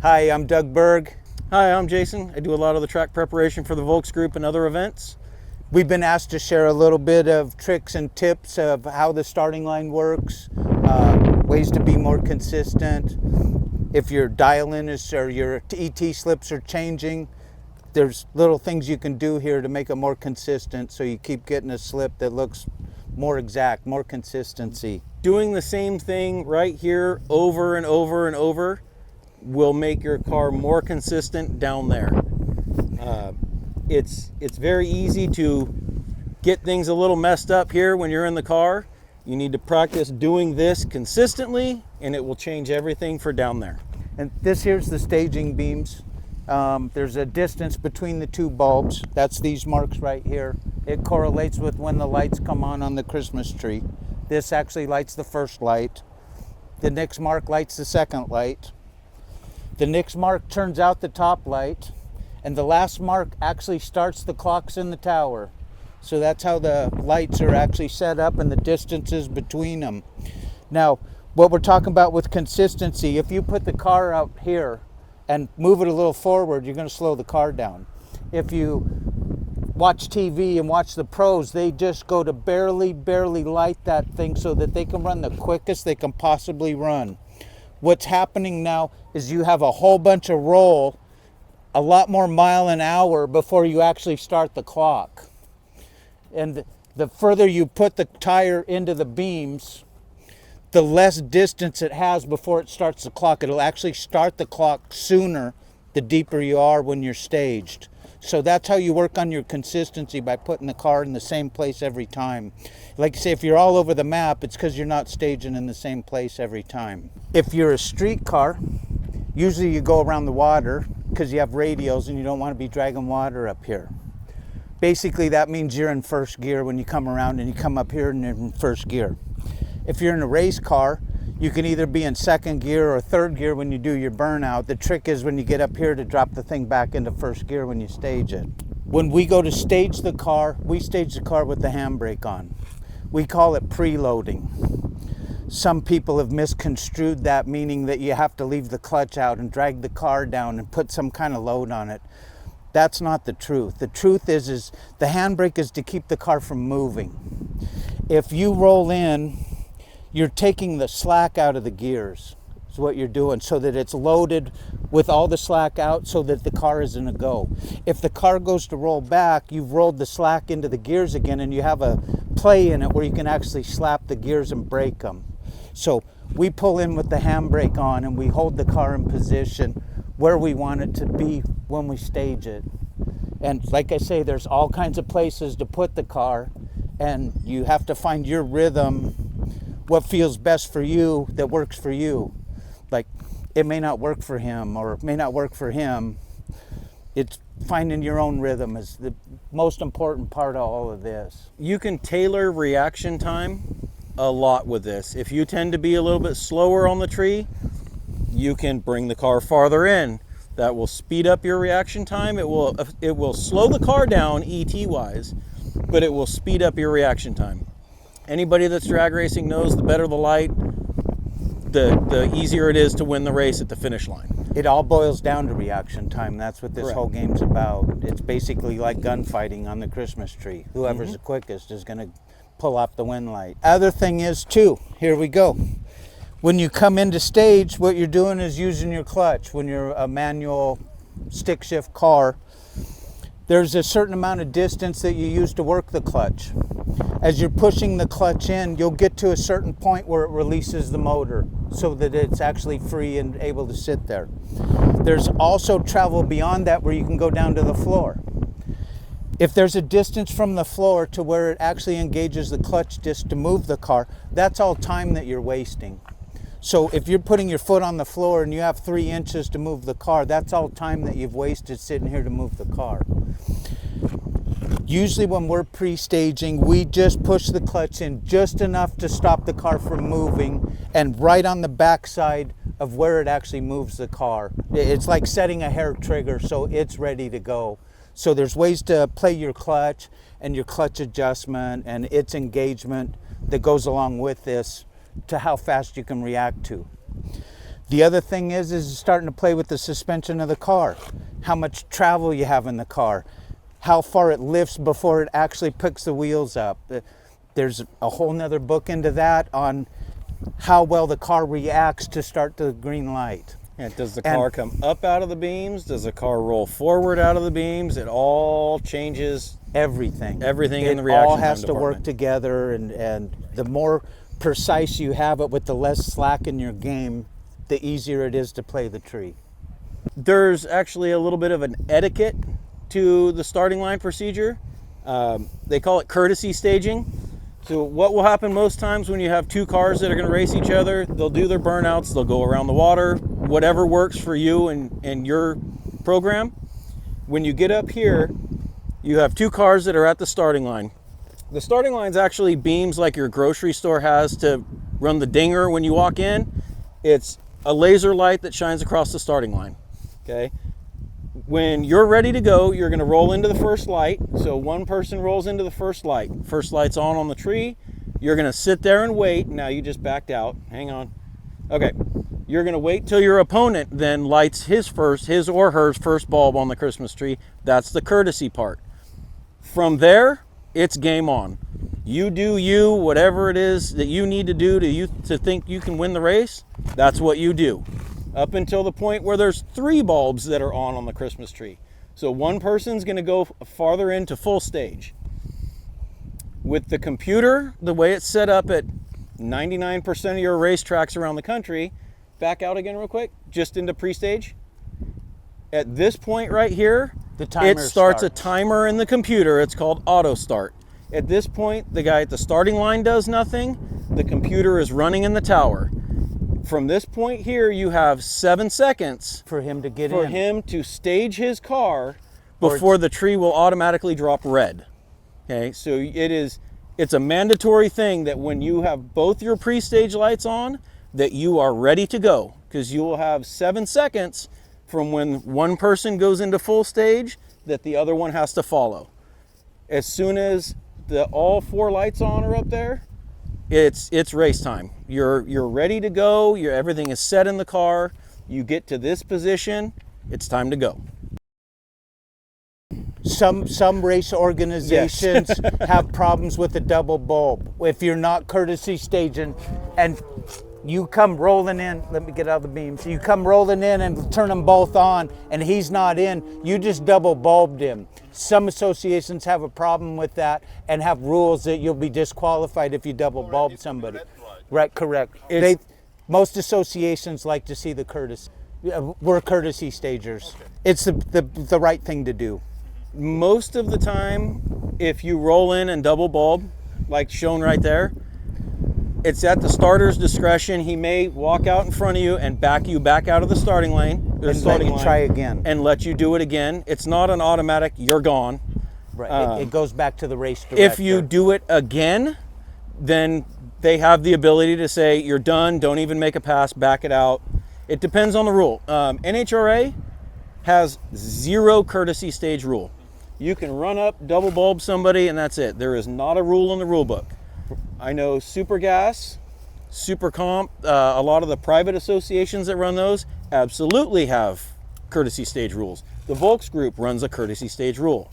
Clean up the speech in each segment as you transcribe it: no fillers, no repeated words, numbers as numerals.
Hi, I'm Doug Berg. Hi, I'm Jason. I do a lot of the track preparation for the Volks Group and other events. We've been asked to share a little bit of tricks and tips of how the starting line works, ways to be more consistent. If your dial-in is or your ET slips are changing, there's little things you can do here to make it more consistent so you keep getting a slip that looks more exact, more consistency. Doing the same thing right here over and over and over will make your car more consistent down there. It's very easy to get things a little messed up here when you're in the car. You need to practice doing this consistently and it will change everything for down there. And this here's the staging beams. There's a distance between the two bulbs. That's these marks right here. It correlates with when the lights come on the Christmas tree. This actually lights the first light. The next mark lights the second light. The next mark turns out the top light. And the last mark actually starts the clocks in the tower. So that's how the lights are actually set up and the distances between them. Now, what we're talking about with consistency, if you put the car out here and move it a little forward, you're going to slow the car down. If you watch TV and watch the pros, they just go to barely light that thing so that they can run the quickest they can possibly run. What's happening now is you have a whole bunch of roll, a lot more mile an hour before you actually start the clock. And the further you put the tire into the beams, the less distance it has before it starts the clock. It'll actually start the clock sooner the deeper you are when you're staged. So that's how you work on your consistency, by putting the car in the same place every time. Like I say, if you're all over the map, it's because you're not staging in the same place every time. If you're a street car, usually you go around the water because you have radials and you don't want to be dragging water up here. Basically, that means you're in first gear when you come around and you come up here and you're in first gear. If you're in a race car, you can either be in second gear or third gear when you do your burnout. The trick is when you get up here to drop the thing back into first gear when you stage it. When we go to stage the car, we stage the car with the handbrake on. We call it preloading. Some people have misconstrued that, meaning that you have to leave the clutch out and drag the car down and put some kind of load on it. That's not the truth. The truth is the handbrake is to keep the car from moving. If you roll in, you're taking the slack out of the gears, is what you're doing, so that it's loaded with all the slack out so that the car is in a go. If the car goes to roll back, you've rolled the slack into the gears again and you have a play in it where you can actually slap the gears and brake them. So we pull in with the handbrake on and we hold the car in position where we want it to be when we stage it. And like I say, there's all kinds of places to put the car, and you have to find your rhythm, what feels best for you, that works for you. Like, it may not work for him or it may not work for him. It's finding your own rhythm is the most important part of all of this. You can tailor reaction time a lot with this. If you tend to be a little bit slower on the tree, you can bring the car farther in. That will speed up your reaction time. It will slow the car down ET wise, but it will speed up your reaction time. Anybody that's drag racing knows the better the light, the easier it is to win the race at the finish line. It all boils down to reaction time. That's what this Correct. whole game's about. It's basically like gunfighting on the Christmas tree. Whoever's the quickest is going to pull off the win light. Other thing is too, here we go. When you come into stage, what you're doing is using your clutch. When you're a manual stick shift car, there's a certain amount of distance that you use to work the clutch. As you're pushing the clutch in, you'll get to a certain point where it releases the motor so that it's actually free and able to sit there. There's also travel beyond that where you can go down to the floor. If there's a distance from the floor to where it actually engages the clutch disc to move the car, that's all time that you're wasting. So if you're putting your foot on the floor and you have 3 inches to move the car, that's all time that you've wasted sitting here to move the car. Usually when we're pre-staging, we just push the clutch in just enough to stop the car from moving, and right on the backside of where it actually moves the car. It's like setting a hair trigger so it's ready to go. So there's ways to play your clutch and your clutch adjustment and its engagement that goes along with this to how fast you can react to. The other thing is starting to play with the suspension of the car, how much travel you have in the car, how far it lifts before it actually picks the wheels up. There's a whole nother book into that on how well the car reacts to start the green light. Yeah, does the car come up out of the beams? Does the car roll forward out of the beams? It all changes everything. Everything in the reaction time department. It all has to work together, and the more precise you have it with the less slack in your game, the easier it is to play the tree. There's actually a little bit of an etiquette to the starting line procedure. They call it courtesy staging. So what will happen most times when you have two cars that are going to race each other, they'll do their burnouts, they'll go around the water, whatever works for you and your program. When you get up here, you have two cars that are at the starting line. The starting line's actually beams like your grocery store has to run the dinger when you walk in. It's a laser light that shines across the starting line, okay? When you're ready to go, you're gonna roll into the first light. So one person rolls into the first light. First light's on the tree. You're gonna sit there and wait. Now you just backed out, hang on. Okay, you're gonna wait till your opponent then lights his or her first bulb on the Christmas tree. That's the courtesy part. From there, it's game on. You do you, whatever it is that you need to do to think you can win the race, that's what you do. Up until the point where there's 3 bulbs that are on the Christmas tree. So one person's gonna go farther into full stage. With the computer, the way it's set up at 99% of your racetracks around the country, back out again real quick, just into pre-stage. At this point right here, it starts a timer in the computer. It's called auto start. At this point, the guy at the starting line does nothing. The computer is running in the tower. From this point here, you have 7 seconds for him to get for him to stage his car before the tree will automatically drop red. Okay, so it's a mandatory thing that when you have both your pre-stage lights on, that you are ready to go, because you will have 7 seconds from when one person goes into full stage that the other one has to follow. As soon as all 4 lights on are up there, it's race time. You're ready to go. Everything is set in the car. You get to this position, it's time to go. Some race organizations have problems with the double bulb. If you're not courtesy staging and you come rolling in, let me get out of the beams. You come rolling in and turn them both on and he's not in, you just double bulbed him. Some associations have a problem with that and have rules that you'll be disqualified if you double bulb somebody. Right, correct. Most associations like to see the courtesy. We're courtesy stagers. Okay. It's the right thing to do. Most of the time, if you roll in and double bulb, like shown right there, it's at the starter's discretion. He may walk out in front of you and back you back out of the starting lane. And let you try again. And let you do it again. It's not an automatic, you're gone. Right, it goes back to the race director. If you do it again, then they have the ability to say, you're done, don't even make a pass, back it out. It depends on the rule. NHRA has 0 courtesy stage rule. You can run up, double bulb somebody, and that's it. There is not a rule in the rule book. I know Super Gas, Super Comp, a lot of the private associations that run those absolutely have courtesy stage rules. The Volks Group runs a courtesy stage rule.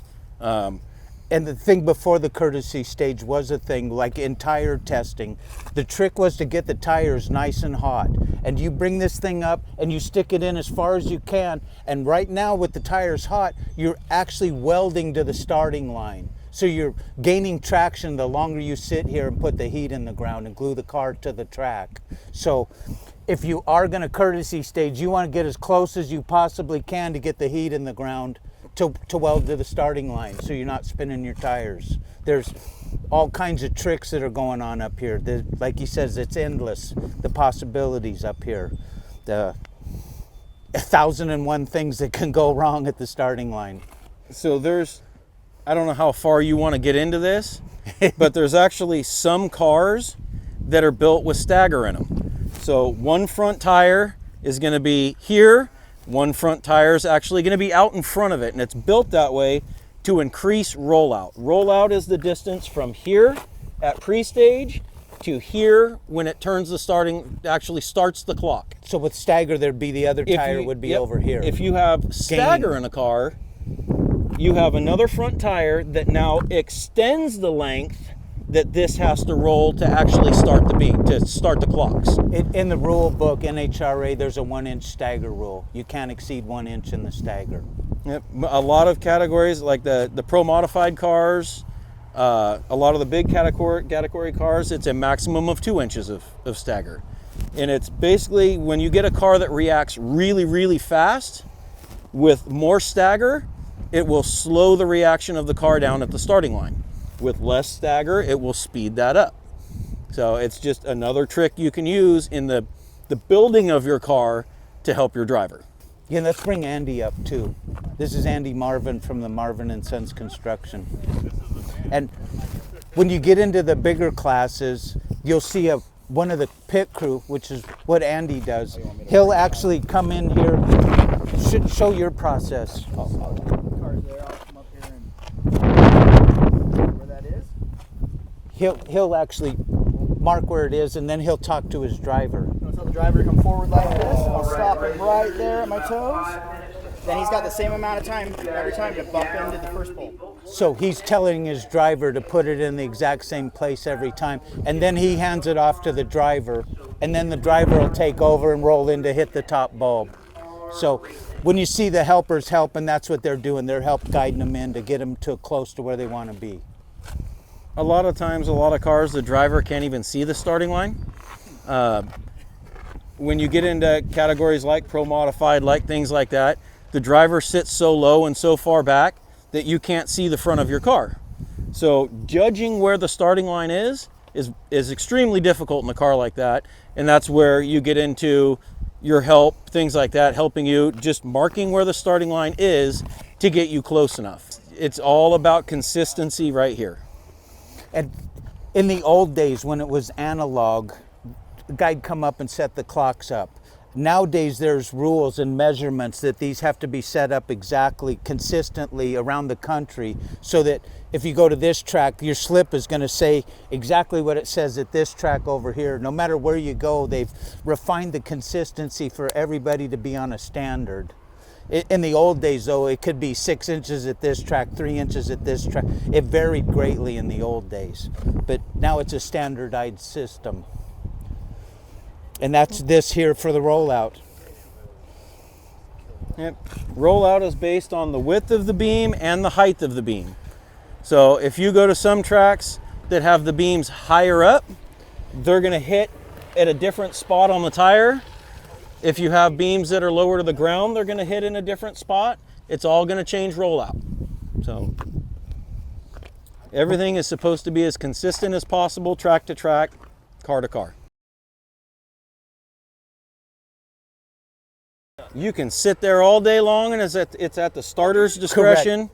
And the thing before the courtesy stage was a thing, like in tire testing. The trick was to get the tires nice and hot. And you bring this thing up and you stick it in as far as you can. And right now with the tires hot, you're actually welding to the starting line. So you're gaining traction the longer you sit here and put the heat in the ground and glue the car to the track. So if you are going to courtesy stage, you want to get as close as you possibly can to get the heat in the ground to weld to the starting line, so you're not spinning your tires. There's all kinds of tricks that are going on up here. Like he says, it's endless, the possibilities up here. The 1,001 things that can go wrong at the starting line. So I don't know how far you want to get into this, but there's actually some cars that are built with stagger in them. So one front tire is going to be here, one front tire is actually going to be out in front of it, and it's built that way to increase rollout. Rollout is the distance from here at pre-stage to here when it turns the starting, actually starts the clock. So with stagger, there'd be the other tire would be over here. If you have stagger in a car, you have another front tire that now extends the length that this has to roll to actually start the beat, to start the clocks. In the rule book, NHRA, there's a 1-inch stagger rule. You can't exceed 1 inch in the stagger. Yep. A lot of categories, like the pro modified cars, a lot of the big category cars, it's a maximum of 2 inches of stagger. And it's basically when you get a car that reacts really, really fast with more stagger, it will slow the reaction of the car down at the starting line. With less stagger, it will speed that up. So it's just another trick you can use in the building of your car to help your driver. Yeah, let's bring Andy up too. This is Andy Marvin from the Marvin and Sons Construction. And when you get into the bigger classes, you'll see one of the pit crew, which is what Andy does. He'll actually come in here, show your process. Cars there, I'll come up here and where that is. He'll actually mark where it is, and then he'll talk to his driver. I'll tell the driver to come forward like this, and I'll stop him right there at my toes. Then he's got the same amount of time every time to bump into the first pole. So he's telling his driver to put it in the exact same place every time, and then he hands it off to the driver, and then the driver will take over and roll in to hit the top bulb. So when you see the helpers helping, that's what they're doing. They're guiding them in to get them to close to where they want to be. A lot of times, a lot of cars, the driver can't even see the starting line. When you get into categories like pro modified, like things like that, the driver sits so low and so far back that you can't see the front of your car. So judging where the starting line is extremely difficult in a car like that. And that's where you get into your help, things like that, helping you just marking where the starting line is to get you close enough. It's all about consistency right here. And in the old days when it was analog, the guy'd come up and set the clocks up. Nowadays there's rules and measurements that these have to be set up exactly, consistently around the country, so that if you go to this track, your slip is going to say exactly what it says at this track over here. No matter where you go, they've refined the consistency for everybody to be on a standard. In the old days, though, it could be 6 inches at this track, 3 inches at this track. It varied greatly in the old days, but now it's a standardized system. And that's this here for the rollout. Yep. Rollout is based on the width of the beam and the height of the beam. So if you go to some tracks that have the beams higher up, they're going to hit at a different spot on the tire. If you have beams that are lower to the ground, they're going to hit in a different spot. It's all going to change rollout. So everything is supposed to be as consistent as possible, track to track, car to car. You can sit there all day long, and it's at the starter's discretion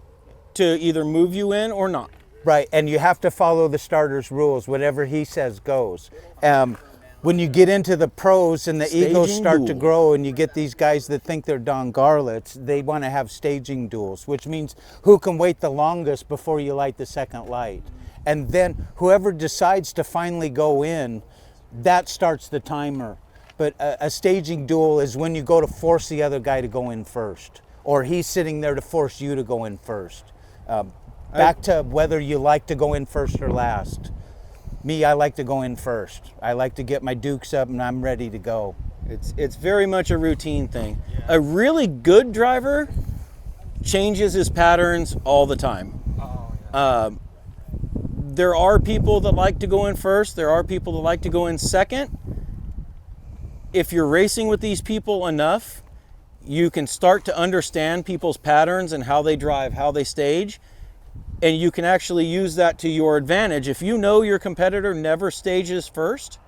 to either move you in or not. Right, and you have to follow the starter's rules. Whatever he says goes. When you get into the pros and the egos start to grow, and you get these guys that think they're Don Garlits, they want to have staging duels, which means who can wait the longest before you light the second light. And then whoever decides to finally go in, that starts the timer. But a staging duel is when you go to force the other guy to go in first, or he's sitting there to force you to go in first. Back to whether you like to go in first or last. Me, I like to go in first. I like to get my dukes up and I'm ready to go. It's very much a routine thing. A really good driver changes his patterns all the time. There are people that like to go in first. There are people that like to go in second. If you're racing with these people enough, you can start to understand people's patterns and how they drive, how they stage, and you can actually use that to your advantage. If you know your competitor never stages first,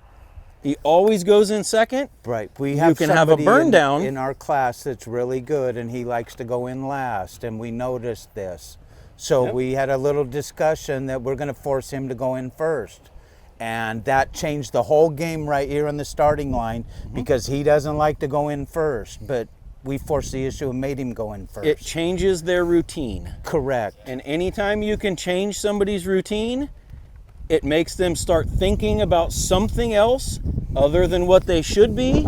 he always goes in second. Right. We have you can have a burn down in our class that's really good, and he likes to go in last, and we noticed this. So we had a little discussion that we're going to force him to go in first. And that changed the whole game right here on the starting line, because he doesn't like to go in first, but we forced the issue and made him go in first. It changes their routine. Correct. And anytime you can change somebody's routine, It makes them start thinking about something else other than what they should be,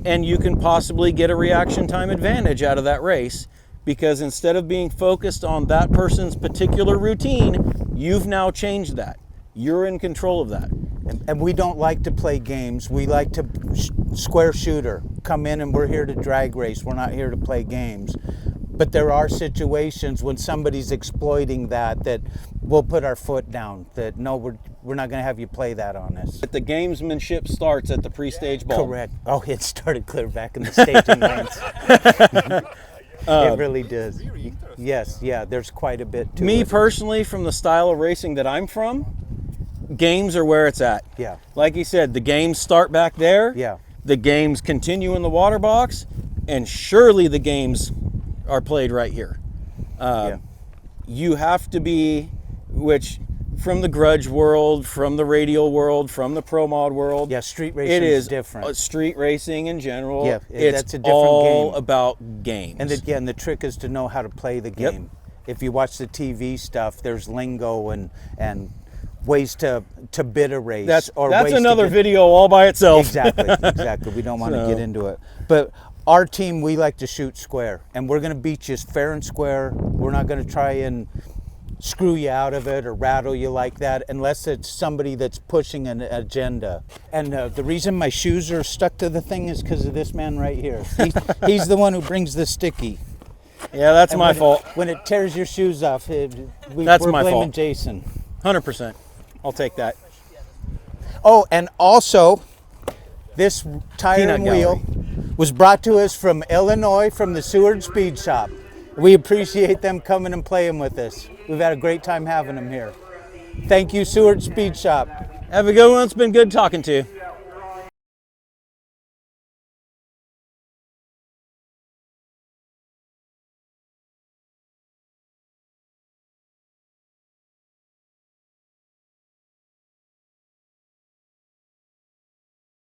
and you can possibly get a reaction time advantage out of that race, because instead of being focused on that person's particular routine, you've now changed that. You're in control of that. And we don't like to play games. We like to square shooter. Come in and we're here to drag race. We're not here to play games. But there are situations when somebody's exploiting that we'll put our foot down. That no, we're not going to have you play that on us. But the gamesmanship starts at the pre-stage ball. Correct. Oh, it started clear back in the staging lanes. It really does. Yes, yeah, there's quite a bit to it. Me personally, from the style of racing that I'm from, games are where it's at. Yeah. Like you said, the games start back there. Yeah. The games continue in the water box, and surely the games are played right here. Yeah. You have to be, which from the grudge world, from the radial world, from the pro mod world. Yeah, street racing it is different. Street racing in general. Yeah, it's that's a different all game. about games. And again, the trick is to know how to play the Yep. game. If you watch the TV stuff, there's lingo and ways to bid a race. that's ways to another get- video all by itself. Exactly. We don't want to get into it. But our team, we like to shoot square, and we're going to beat you fair and square. We're not going to try and screw you out of it or rattle you like that unless it's somebody that's pushing an agenda. And the reason my shoes are stuck to the thing is because of this man right here. He's the one who brings the sticky. Yeah, that's And my when fault. When it tears your shoes off, That's we're my blaming fault. Jason. 100%. I'll take that. Oh, and also, this tire Peanut and wheel was brought to us from Illinois from the Seward Speed Shop. We appreciate them coming and playing with us. We've had a great time having them here. Thank you, Seward Speed Shop. Have a good one. It's been good talking to you.